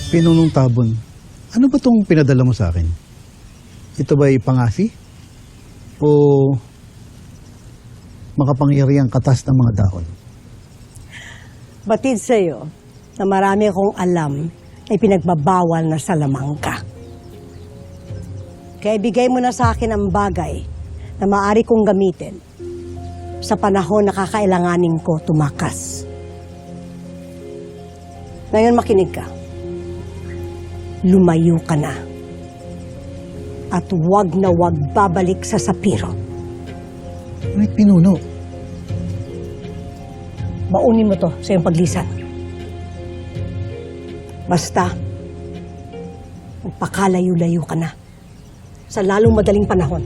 Pinunong Tabon, ano ba itong pinadala mo sa akin? Ito ba'y pangasi? O makapangyarihang katas ng mga dahon? Batid sa'yo na marami akong alam ay pinagbabawal na sa lamang ka. Kaya bigay mo na sa akin ang bagay na maaari kong gamitin sa panahon na kakailanganin ko tumakas. Ngayon makinig ka. Lumayo ka na. At wag na wag babalik sa Sapiro. Ngunit pinuno. Baunin mo to sa iyong paglisan. Basta, magpakalayo-layo ka na sa lalong madaling panahon.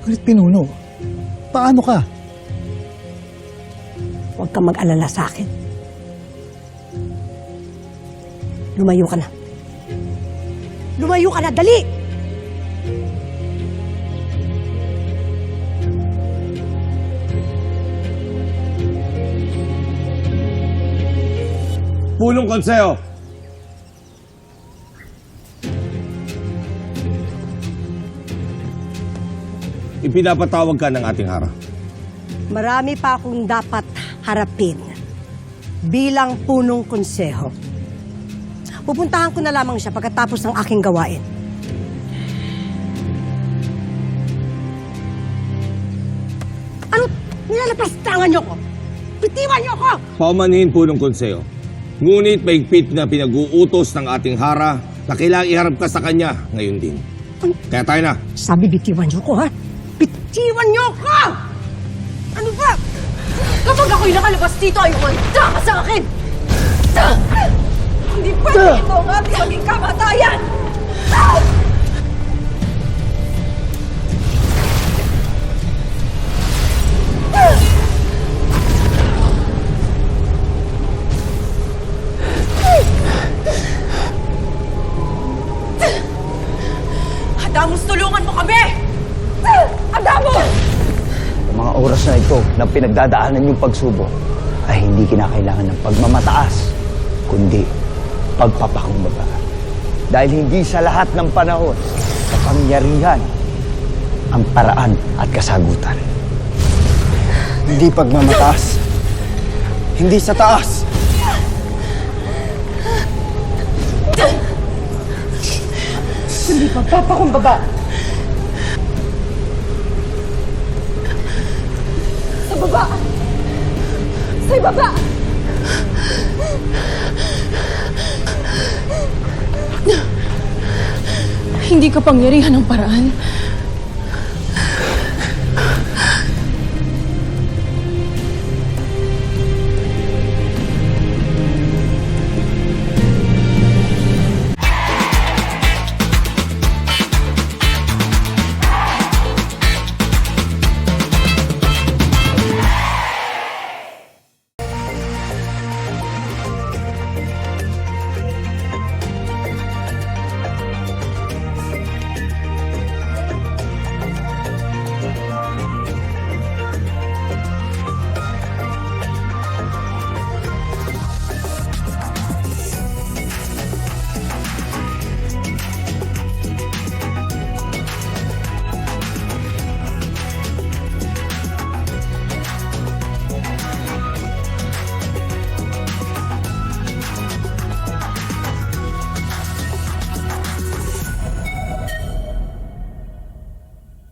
Ngunit pinuno, paano ka? Huwag kang mag-alala sa akin. Lumayo ka na. Lumayo ka na, dali! Pulong Konseho! Ipinapatawag ka ng ating hara. Marami pa akong dapat harapin bilang punong konseho. Pupuntahan ko na lamang siya pagkatapos ng aking gawain. Ano? Nilalapastangan niyo ko? Bitiwan niyo ko! Paumanhin Pulong Konseho. Ngunit maigpit na pinag-uutos ng ating hara na kailangang iharap ka sa kanya ngayon din. Kaya tayo na. Sabi bitiwan niyo ko, ha? Bitiwan niyo ko! Ano ba? Kapag ako'y nakalabas dito, ay umanda ka sa akin! Hindi pwede ito ang ating maging kamatayan! Adamos, tulungan mo kami! Adamos! Ang mga oras na ito na pinagdadaanan yung pagsubok ay hindi kinakailangan ng pagmamataas, kundi pagpapakumbaba. Dahil hindi sa lahat ng panahon, kapangyarihan ang paraan at kasagutan. Hindi pagmamataas. Hindi sa taas. Hindi pagpapakumbaba. Sa baba! Sa baba! Hindi kapangyarihan ng paraan.